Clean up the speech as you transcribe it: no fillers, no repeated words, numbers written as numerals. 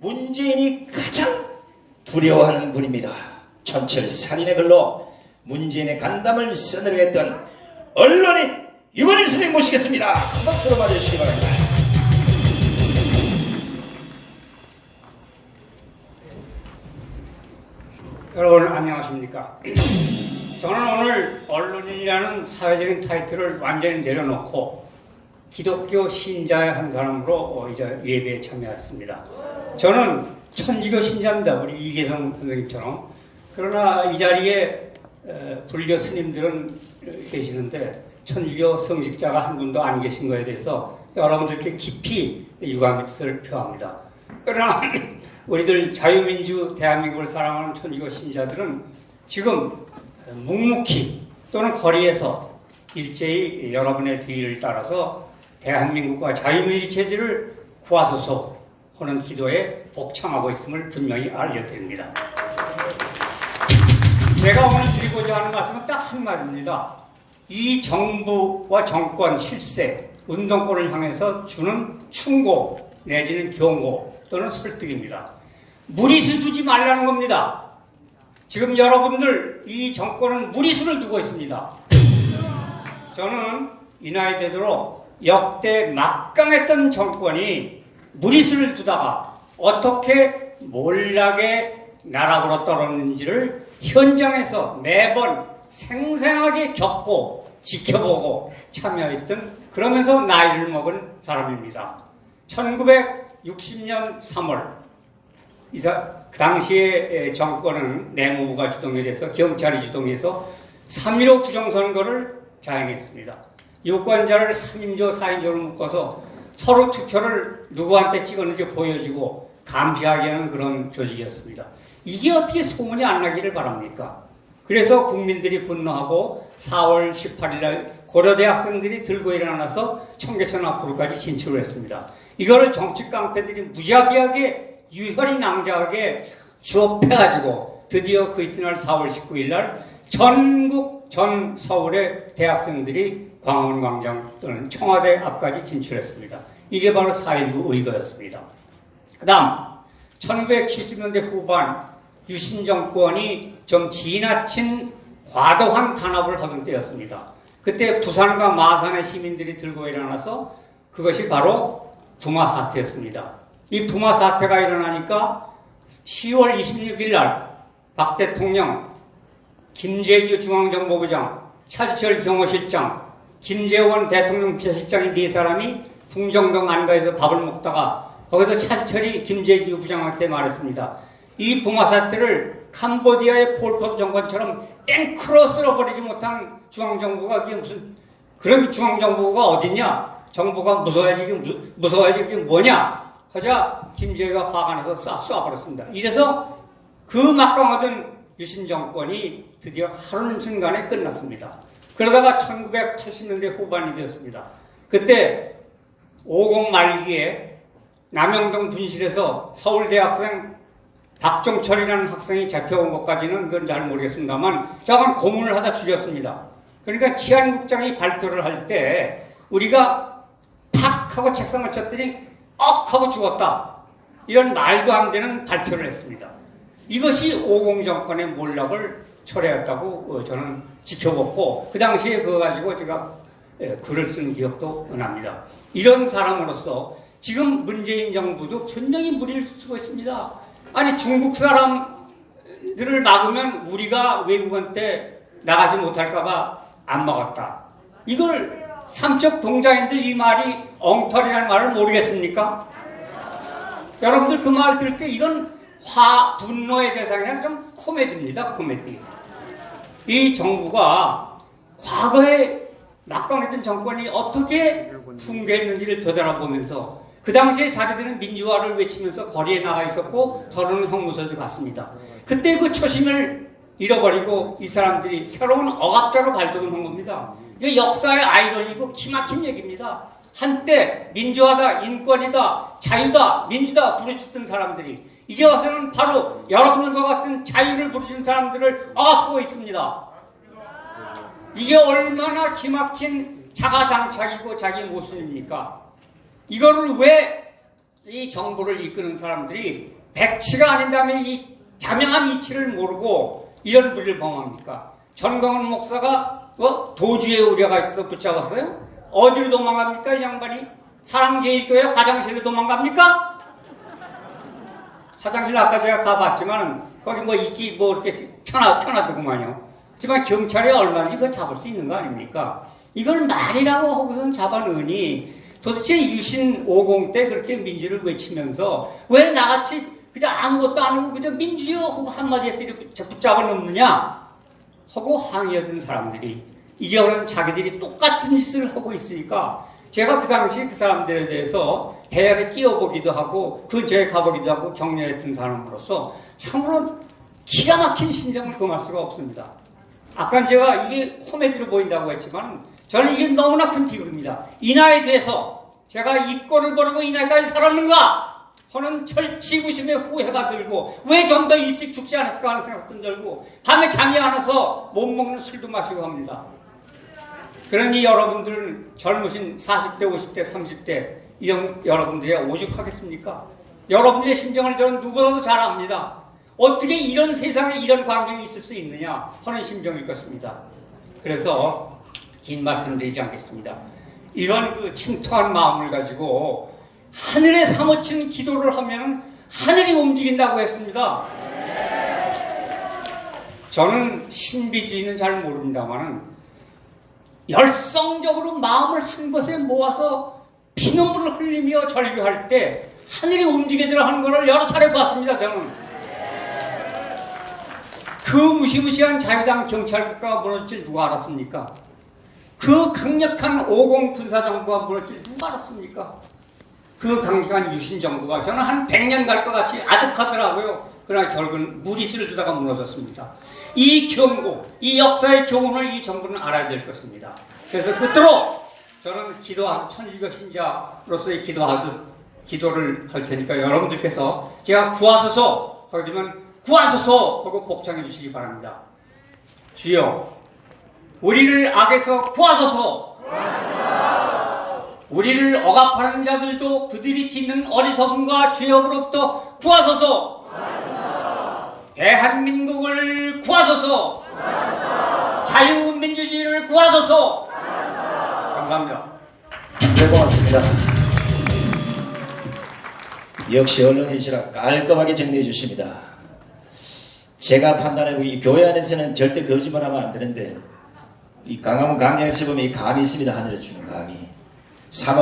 문재인이 가장 두려워하는 분입니다. 촌철살인의 글로 문재인의 간담을 써내려했던 언론인 유건일 선생님 모시겠습니다. 큰 박수로 맞아주시기 바랍니다. 여러분 안녕하십니까? 저는 오늘 언론인이라는 사회적인 타이틀을 완전히 내려놓고 기독교 신자의 한 사람으로 이제 예배에 참여했습니다. 저는 천주교 신자입니다. 우리 이계성 선생님처럼. 그러나 이 자리에 불교 스님들은 계시는데 천주교 성직자가 한 분도 안 계신 거에 대해서 여러분들께 깊이 유감의 뜻을 표합니다. 그러나 우리들 자유민주 대한민국을 사랑하는 천주교 신자들은 지금 묵묵히 또는 거리에서 일제히 여러분의 뒤를 따라서 대한민국과 자유민주 체제를 구하소서 하는 기도에 복창하고 있음을 분명히 알려드립니다. 제가 오늘 드리고자 하는 말씀은 딱 한마디입니다. 이 정부와 정권 실세, 운동권을 향해서 주는 충고 내지는 경고 또는 설득입니다. 무리수 두지 말라는 겁니다. 지금 여러분들 이 정권은 무리수를 두고 있습니다. 저는 이 나이 되도록 역대 막강했던 정권이 무리수를 두다가 어떻게 몰락의 나락으로 떨어졌는지를 현장에서 매번 생생하게 겪고 지켜보고 참여했던 그러면서 나이를 먹은 사람입니다. 1960년 3월 그 당시에 정권은 내무부가 주동이 돼서 경찰이 주동해서 3.15 부정선거를 자행했습니다. 유권자를 3인조, 4인조로 묶어서 서로 투표를 누구한테 찍었는지 보여주고 감시하게 하는 그런 조직이었습니다. 이게 어떻게 소문이 안 나기를 바랍니까? 그래서 국민들이 분노하고 4월 18일 날 고려대 학생들이 들고 일어나서 청계천 앞으로까지 진출을 했습니다. 이거를 정치 깡패들이 무자비하게 유혈이 낭자하게 주업해가지고 드디어 그 이튿날 4월 19일 날 전국 전 서울의 대학생들이 광화문광장 또는 청와대 앞까지 진출했습니다. 이게 바로 4.19 의거였습니다. 그 다음 1970년대 후반 유신 정권이 좀 지나친 과도한 탄압을 하던 때였습니다. 그때 부산과 마산의 시민들이 들고 일어나서 그것이 바로 부마 사태였습니다. 이 부마 사태가 일어나니까 10월 26일 날 박 대통령, 김재규 중앙정보부장, 차지철 경호실장, 김재원 대통령 비서실장이 네 사람이 풍정동 안가에서 밥을 먹다가 거기서 차지철이 김재규 부장한테 말했습니다. 이 부마 사태를 캄보디아의 폴포트 정권처럼 땡크로 쓸어버리지 못한 중앙정부가 이게 무슨 그런 중앙정부가 어딨냐? 정부가 무서워야지 이게 뭐냐? 하자 김재규가 화가 나서 쏴버렸습니다. 이래서 그 막강하던 유신 정권이 드디어 한순간에 끝났습니다. 그러다가 1980년대 후반이 되었습니다. 그때 50 말기에 남영동 분실에서 서울대학생 박종철이라는 학생이 잡혀온 것까지는 그건 잘 모르겠습니다만 저건 고문을 하다 죽였습니다. 그러니까 치안국장이 발표를 할 때 우리가 탁 하고 책상을 쳤더니 억 하고 죽었다. 이런 말도 안 되는 발표를 했습니다. 이것이 50 정권의 몰락을 초래했다고 저는 지켜봤고 그 당시에 그거 가지고 제가 글을 쓴 기억도 납니다. 이런 사람으로서 지금 문재인 정부도 분명히 무리를 쓰고 있습니다. 아니 중국 사람들을 막으면 우리가 외국인 때 나가지 못할까봐 안 막았다. 이걸 삼척 동자인들 이 말이 엉터리라는 말을 모르겠습니까? 여러분들 그 말 들을 때 이건 분노의 대상이 아니라 좀 코미디입니다. 코미디. 이 정부가 과거에 막강했던 정권이 어떻게 붕괴했는지를 되돌아보면서 그 당시에 자기들은 민주화를 외치면서 거리에 나가 있었고 더러운 형무소도 갔습니다. 그때 그 초심을 잃어버리고 이 사람들이 새로운 억압자로 발돋움한 겁니다. 이게 역사의 아이러니고 기막힌 얘기입니다. 한때 민주화다, 인권이다, 자유다, 민주다 부르짖던 사람들이 이제 와서는 바로 여러분과 같은 자유를 부르짖는 사람들을 억압하고 있습니다. 이게 얼마나 기막힌 자가당착이고 자기 모순입니까? 이거를 왜 이 정부를 이끄는 사람들이 백치가 아닌 다음에 이 자명한 이치를 모르고 이런 불을 범합니까? 전광훈 목사가 도주의 우려가 있어서 붙잡았어요? 어디로 도망갑니까? 이 양반이? 사랑제일교회 화장실로 도망갑니까? 화장실 아까 제가 가봤지만 거기 뭐 있기 뭐 이렇게 편하더구만요. 하지만 경찰이 얼마든지 그거 잡을 수 있는 거 아닙니까? 이걸 말이라고 하고선 잡아넣으니 도대체 유신 50 때 그렇게 민주를 외치면서 왜 나같이 그저 아무것도 안 하고 그저 민주요 하고 한마디 했더니 붙잡아 놓느냐 하고 항의하던 사람들이 이제는 자기들이 똑같은 짓을 하고 있으니까 제가 그 당시 그 사람들에 대해서 대화를 끼워보기도 하고 근처에 가보기도 하고 격려했던 사람으로서 참으로 기가 막힌 심정을 금할 수가 없습니다. 아까 제가 이게 코미디로 보인다고 했지만 저는 이게 너무나 큰 비극입니다. 이 나이에 대해서 제가 이 꼴을 보려고 이 나이까지 살았는가 하는 절치부심의 후회가 들고 왜 좀 더 일찍 죽지 않았을까 하는 생각도 들고 밤에 잠이 안 와서 못 먹는 술도 마시고 합니다. 그러니 여러분들은 젊으신 40대, 50대, 30대 이런 여러분들이 오죽하겠습니까? 여러분들의 심정을 저는 누구보다도 잘 압니다. 어떻게 이런 세상에 이런 광경이 있을 수 있느냐 하는 심정일 것입니다. 그래서 긴 말씀 드리지 않겠습니다. 이런 그 침통한 마음을 가지고 하늘에 사무친 기도를 하면 하늘이 움직인다고 했습니다. 저는 신비주의는 잘 모릅니다만 열성적으로 마음을 한 곳에 모아서 피눈물을 흘리며 절규할 때 하늘이 움직이더라 하는 것을 여러 차례 봤습니다. 저는 그 무시무시한 자유당 경찰국가가 무너질 누가 알았습니까? 그 강력한 50 군사정부가 무너질 누가 알았습니까? 그 강력한 유신정부가 저는 한 100년 갈 것 같이 아득하더라고요. 그러나 결국은 무리수를 두다가 무너졌습니다. 이 경고, 이 역사의 교훈을 이 정부는 알아야 될 것입니다. 그래서 끝으로 저는 기도하는 천주교 신자로서의 기도를 할 테니까 여러분들께서 제가 구하소서 하게 되면 구하소서 하고 복창해 주시기 바랍니다. 주여, 우리를 악에서 구하소서. 우리를 억압하는 자들도 그들이 짓는 어리석음과 죄업으로부터 구하소서. 대한민국을 구하소서. 자유민주주의를 구하소서. 감사합니다. 네, 고맙습니다. 역시 언론이시라 깔끔하게 정리해 주십니다. 제가 판단하고 이 교회 안에서는 절대 거짓말하면 안 되는데 이 강화문 광장에서 보면 이 감이 있습니다. 하늘에 주는 감이. 3월